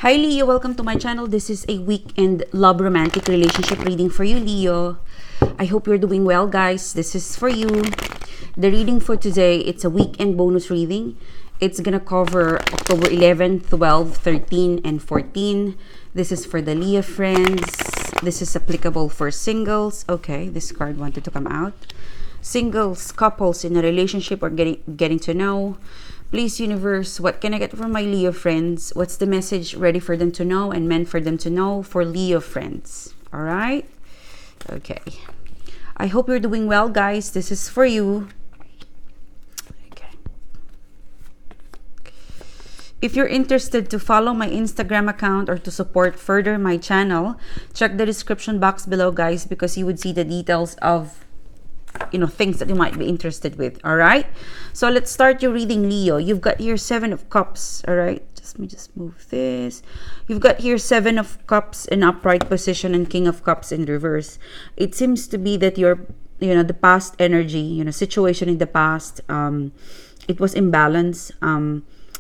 Hi Leo, welcome to my channel. This is a weekend love romantic relationship reading for you, Leo. I hope you're doing well, guys. This is for you. The reading for today, it's a weekend bonus reading. It's gonna cover October 11, 12, 13, and 14. This is for the Leo friends. This is applicable for singles. Okay, this card wanted to come out. Singles, couples in a relationship or getting to know. Please, universe, what can I get from my Leo friends? What's the message ready for them to know and meant for them to know for Leo friends? All right? Okay. I hope you're doing well, guys. This is for you. Okay. If you're interested to follow my Instagram account or to support further my channel, check the description box below, guys, because you would see the details of things that you might be interested with. All right, so let's start your reading, Leo. You've got here 7 of Cups. All right, let me just move this. You've got here 7 of Cups in upright position and King of Cups in reverse. It seems to be that your the past energy, situation in the past, it was imbalanced.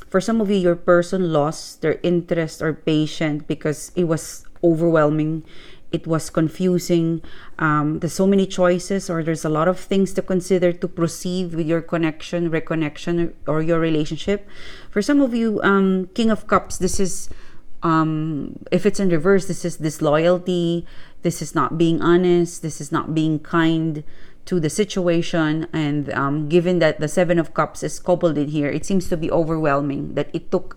For some of you, your person lost their interest or patience because it was overwhelming. It was confusing. There's so many choices, or there's a lot of things to consider to proceed with your connection, reconnection, or your relationship. For some of you, King of Cups, this is, if it's in reverse, this is disloyalty. This is not being honest. This is not being kind to the situation. And given that the 7 of Cups is coupled in here, it seems to be overwhelming. That it took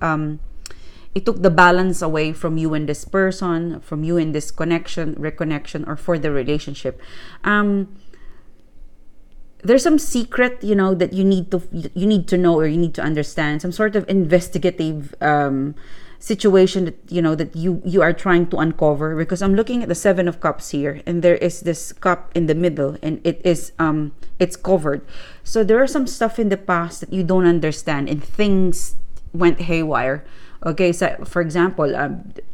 the balance away from you and this person, from you and this connection, reconnection, or for the relationship. There's some secret, that you need to know, or you need to understand. Some sort of investigative situation that you are trying to uncover. Because I'm looking at the 7 of Cups here, and there is this cup in the middle, and it is it's covered. So there are some stuff in the past that you don't understand, and things went haywire. Okay, so for example,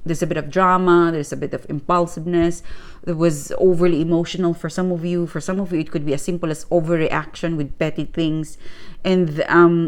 there's a bit of drama, there's a bit of impulsiveness. It was overly emotional for some of you. For some of you, it could be as simple as overreaction with petty things. And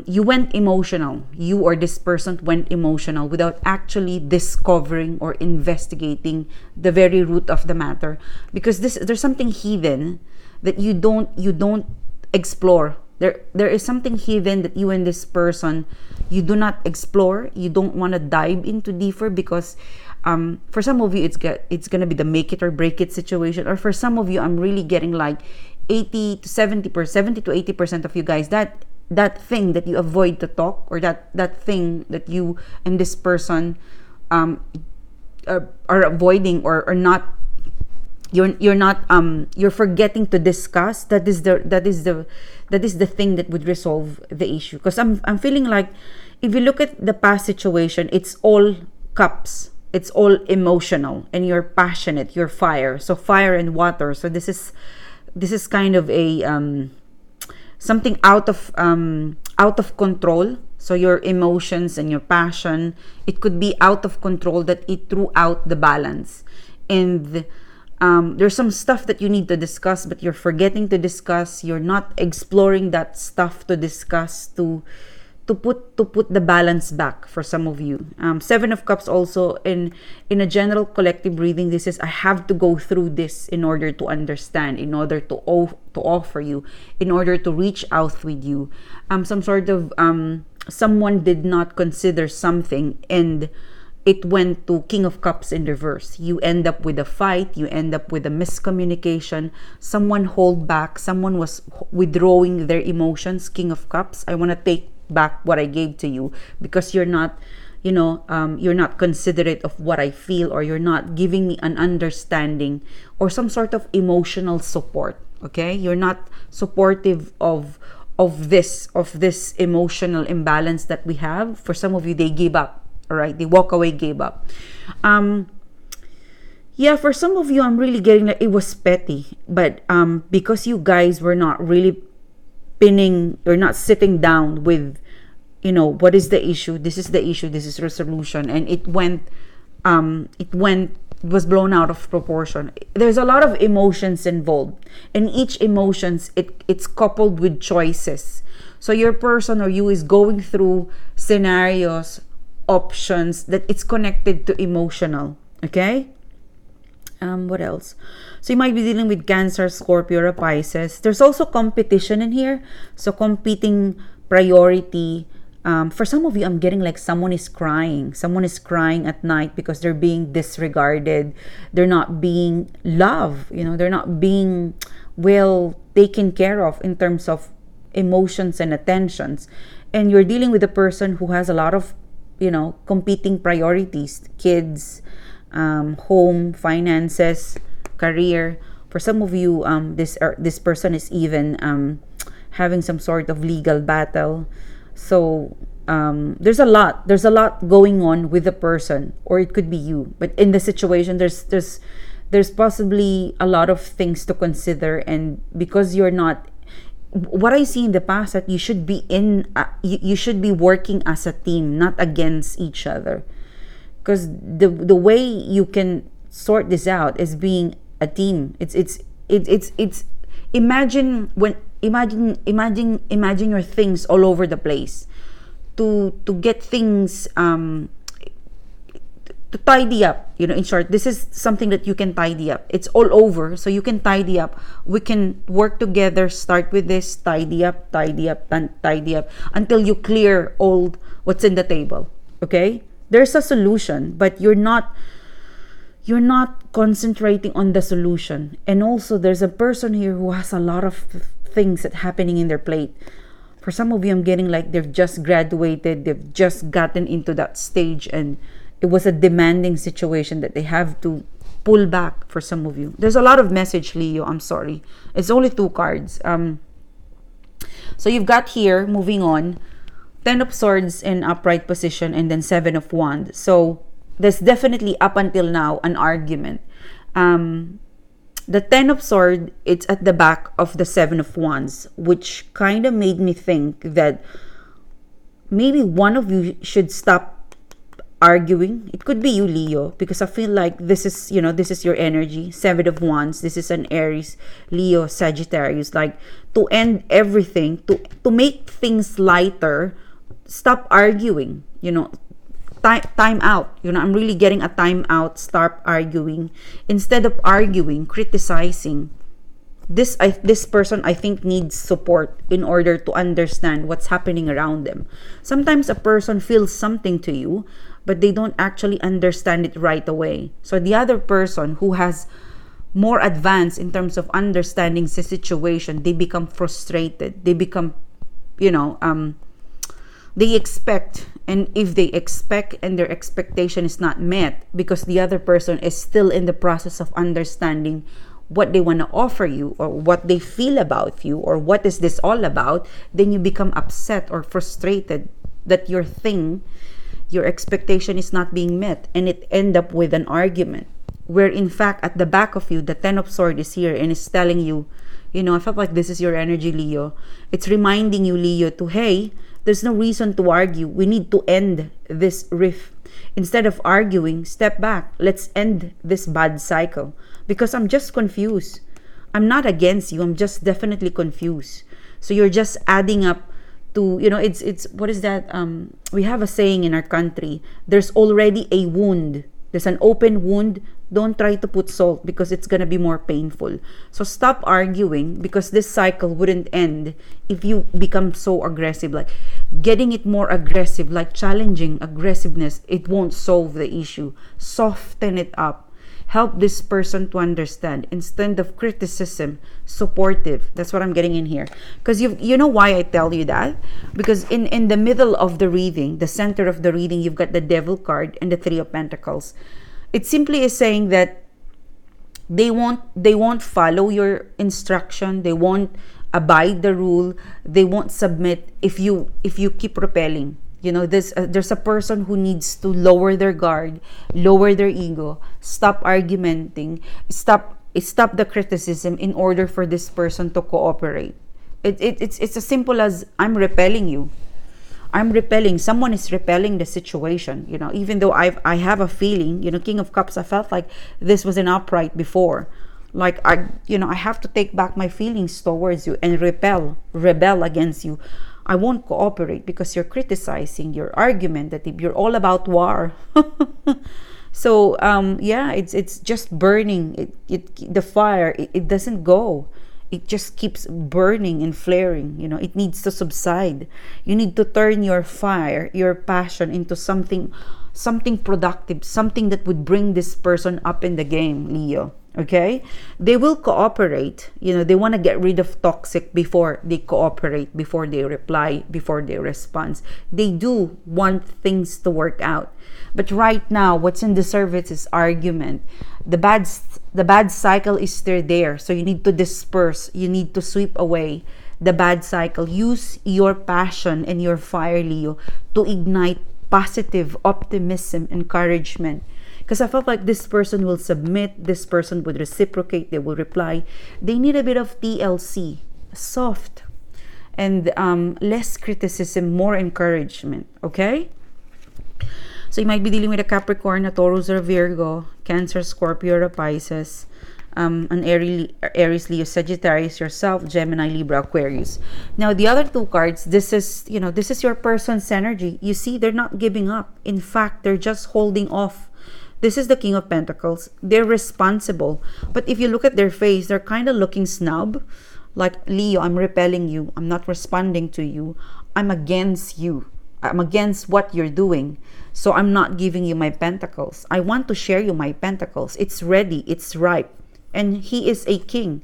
you went emotional. You or this person went emotional without actually discovering or investigating the very root of the matter. Because there's something hidden that you don't explore. There is something hidden that you and this person, you do not explore. You don't want to dive into deeper because for some of you it's gonna be the make it or break it situation. Or for some of you, I'm really getting like 70 to 80% of you guys, that thing that you avoid to talk, or that thing that you and this person are avoiding or not. You're forgetting to discuss. That is the thing that would resolve the issue. Because I'm feeling like, if you look at the past situation, it's all cups, it's all emotional, and you're passionate, you're fire. So fire and water. So this is kind of a something out of control. So your emotions and your passion, it could be out of control, that it threw out the balance. And there's some stuff that you need to discuss, but you're forgetting to discuss. You're not exploring that stuff to discuss, to put the balance back. For some of you, 7 of Cups also in a general collective reading. This is, I have to go through this in order to understand, in order to offer you, in order to reach out with you. Some sort of someone did not consider something, and it went to King of Cups in reverse. You end up with a fight. You end up with a miscommunication. Someone hold back. Someone was withdrawing their emotions. King of Cups. I want to take back what I gave to you, because you're not, you're not considerate of what I feel, or you're not giving me an understanding or some sort of emotional support. Okay, you're not supportive of this emotional imbalance that we have. For some of you, they give up. All right, they walk away, gave up. For some of you, I'm really getting that it was petty, but because you guys were not really pinning, or not sitting down with, what is the issue? This is the issue. This is resolution, and it was blown out of proportion. There's a lot of emotions involved, and each emotions it's coupled with choices. So your person or you is going through scenarios options, that it's connected to emotional. Okay. What else? So you might be dealing with Cancer, Scorpio, or Pisces. There's also competition in here. So competing priority. For some of you, I'm getting like someone is crying. Someone is crying at night because they're being disregarded. They're not being loved. They're not being well taken care of in terms of emotions and attentions. And you're dealing with a person who has a lot of, competing priorities. Kids, home, finances, career. For some of you, this person is even having some sort of legal battle. So there's a lot going on with the person, or it could be you. But in the situation, there's possibly a lot of things to consider, and because you're not, what I see in the past, that you should be you should be working as a team, not against each other. Because the way you can sort this out is being a team. It's imagine your things all over the place, to get things to tidy up. In short, this is something that you can tidy up. It's all over, so you can tidy up. We can work together, start with this, tidy up, and tidy up until you clear all what's in the table. Okay, there's a solution, but you're not concentrating on the solution. And also, there's a person here who has a lot of things that happening in their plate. For some of you, I'm getting like they've just graduated, they've just gotten into that stage, and it was a demanding situation that they have to pull back. For some of you, there's a lot of message, Leo. I'm sorry, it's only 2 cards. So you've got here, moving on, 10 of Swords in upright position, and then 7 of Wands. So there's definitely, up until now, an argument. The 10 of Swords, it's at the back of the 7 of Wands, which kind of made me think that maybe one of you should stop arguing. It could be you, Leo, because I feel like this is your energy. 7 of Wands, this is an Aries Leo Sagittarius. Like, to end everything, to make things lighter, stop arguing. Time out. I'm really getting a time out. Start arguing. Instead of arguing, criticizing. This person, I think, needs support in order to understand what's happening around them. Sometimes a person feels something to you, but they don't actually understand it right away. So the other person who has more advanced in terms of understanding the situation, they become frustrated. They become, they expect, and if they expect and their expectation is not met, because the other person is still in the process of understanding what they want to offer you, or what they feel about you, or what is this all about, then you become upset or frustrated that your expectation is not being met, and it end up with an argument, where in fact at the back of you, the 10 of Swords is here and is telling you, I felt like this is your energy, Leo. It's reminding you, Leo, to, hey, there's no reason to argue. We need to end this rift. Instead of arguing, step back. Let's end this bad cycle. Because I'm just confused. I'm not against you. I'm just definitely confused. So you're just adding up to, it's what is that? We have a saying in our country. There's already a wound. There's an open wound. Don't try to put salt, because it's going to be more painful. So stop arguing, because this cycle wouldn't end if you become so aggressive. Like, getting it more aggressive, like challenging aggressiveness, it won't solve the issue. Soften it up. Help this person to understand. Instead of criticism, supportive. That's what I'm getting in here. Because you know why I tell you that? Because in the middle of the reading, the center of the reading, you've got the Devil card and the 3 of Pentacles. It simply is saying that they won't follow your instruction. They won't abide the rule. They won't submit if you keep repelling. There's a person who needs to lower their guard, lower their ego, stop argumenting, stop the criticism in order for this person to cooperate. It's as simple as, I'm repelling you. I'm repelling. Someone is repelling the situation. Even though I have a feeling, King of Cups, I felt like this was an upright before. Like, I have to take back my feelings towards you and rebel against you. I won't cooperate because you're criticizing, you're argumentative, you're all about war. So yeah, it's just burning. The fire, it doesn't go. It just keeps burning and flaring. You know, it needs to subside. You need to turn your fire, your passion, into something productive, something that would bring this person up in the game, Leo. Okay, they will cooperate. You know, they want to get rid of toxic before they cooperate, before they reply, before they respond. They do want things to work out, but right now what's in the surface is argument. The bad cycle is still there, so you need to disperse, you need to sweep away the bad cycle. Use your passion and your fire, Leo, to ignite positive optimism, encouragement. Because I felt like this person will submit, this person would reciprocate, they will reply. They need a bit of TLC, soft, and less criticism, more encouragement, okay? So you might be dealing with a Capricorn, a Taurus or a Virgo, Cancer, Scorpio or a Pisces, an Aries, Leo, Sagittarius, yourself, Gemini, Libra, Aquarius. Now, the other two cards, this is your person's energy. You see, they're not giving up. In fact, they're just holding off. This is the King of Pentacles. They're responsible. But if you look at their face, they're kind of looking snub. Like, Leo, I'm repelling you. I'm not responding to you. I'm against you. I'm against what you're doing. So I'm not giving you my pentacles. I want to share you my pentacles. It's ready. It's ripe. And he is a king.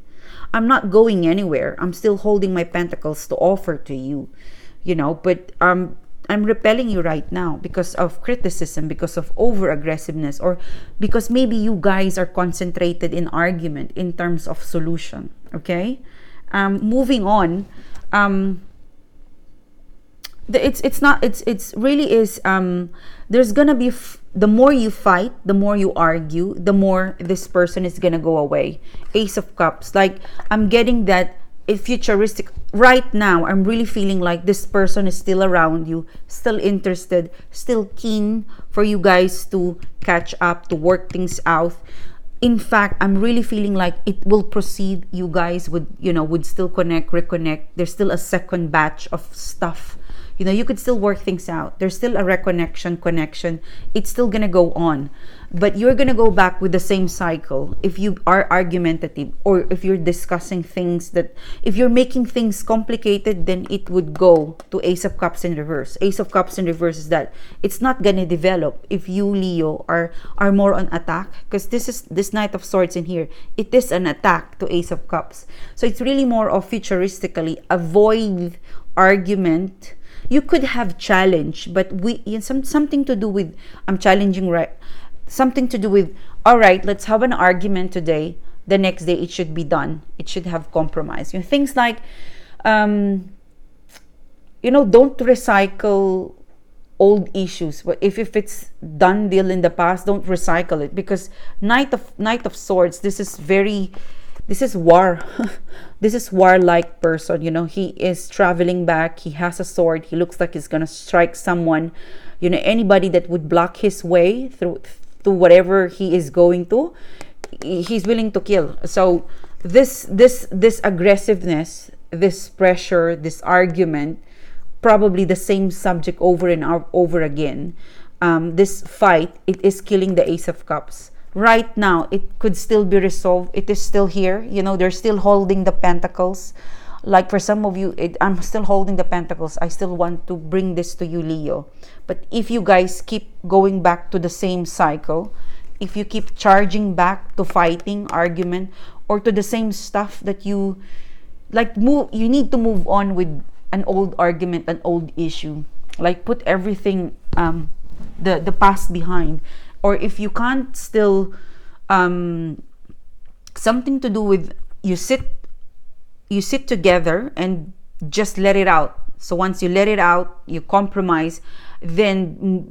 I'm not going anywhere. I'm still holding my pentacles to offer to you. You know, but I'm repelling you right now because of criticism, because of over-aggressiveness, or because maybe you guys are concentrated in argument in terms of solution. Okay? Moving on. It's really is, there's gonna be, the more you fight, the more you argue, the more this person is gonna go away. Ace of Cups. Like, I'm getting that futuristic right now. I'm really feeling like this person is still around you, still interested, still keen for you guys to catch up, to work things out. In fact, I'm really feeling like it will proceed. You guys would still connect, reconnect. There's still a second batch of stuff. You know, you could still work things out. There's still a connection. It's still gonna go on. But you're gonna go back with the same cycle if you are argumentative, or if you're discussing things that, if you're making things complicated, then it would go to Ace of Cups in reverse. Ace of Cups in reverse is that it's not gonna develop if you, Leo, are more on attack. Because this Knight of Swords in here, it is an attack to Ace of Cups. So it's really more of futuristically, avoid argument. You could have challenge, but something to do with, I'm challenging, right? Something to do with, all right, let's have an argument today. The next day, it should be done. It should have compromise. You know, things like, don't recycle old issues. But if it's done deal in the past, don't recycle it, because Knight of Swords. This is war. This is warlike person. You know, he is traveling back. He has a sword. He looks like he's gonna strike someone. You know, anybody that would block his way through whatever he is going to, he's willing to kill. So this aggressiveness, this pressure, this argument, probably the same subject over and over again. This fight, it is killing the Ace of Cups. Right now, it could still be resolved. It is still here. You know, they're still holding the pentacles. Like for some of you, I'm still holding the pentacles. I still want to bring this to you, Leo. But if you guys keep going back to the same cycle, if you keep charging back to fighting, argument, or to the same stuff that you need to move on with an old argument, an old issue. Like, put everything, the past behind. Or if you can't still, something to do with, you sit together and just let it out. So once you let it out, you compromise, then,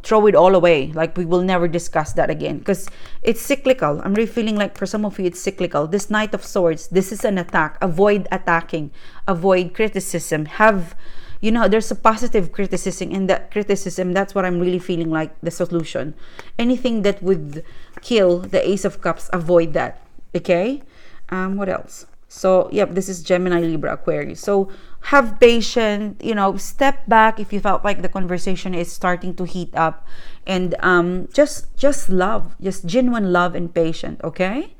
throw it all away. Like, we will never discuss that again, because it's cyclical. I'm really feeling like for some of you, it's cyclical. This Knight of Swords, this is an attack. Avoid attacking, avoid criticism. There's a positive criticism, and that criticism, that's what I'm really feeling like the solution. Anything that would kill the Ace of Cups, avoid that. Okay? What else? So, yep, this is Gemini, Libra, Aquarius. So, have patience, step back if you felt like the conversation is starting to heat up, and just love, just genuine love and patience, okay?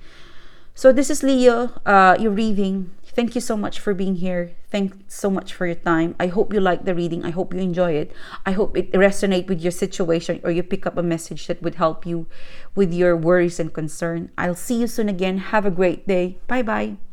So, this is Leo, your reading. Thank you so much for being here. Thanks so much for your time. I hope you like the reading. I hope you enjoy it. I hope it resonates with your situation, or you pick up a message that would help you with your worries and concern. I'll see you soon again. Have a great day. Bye-bye.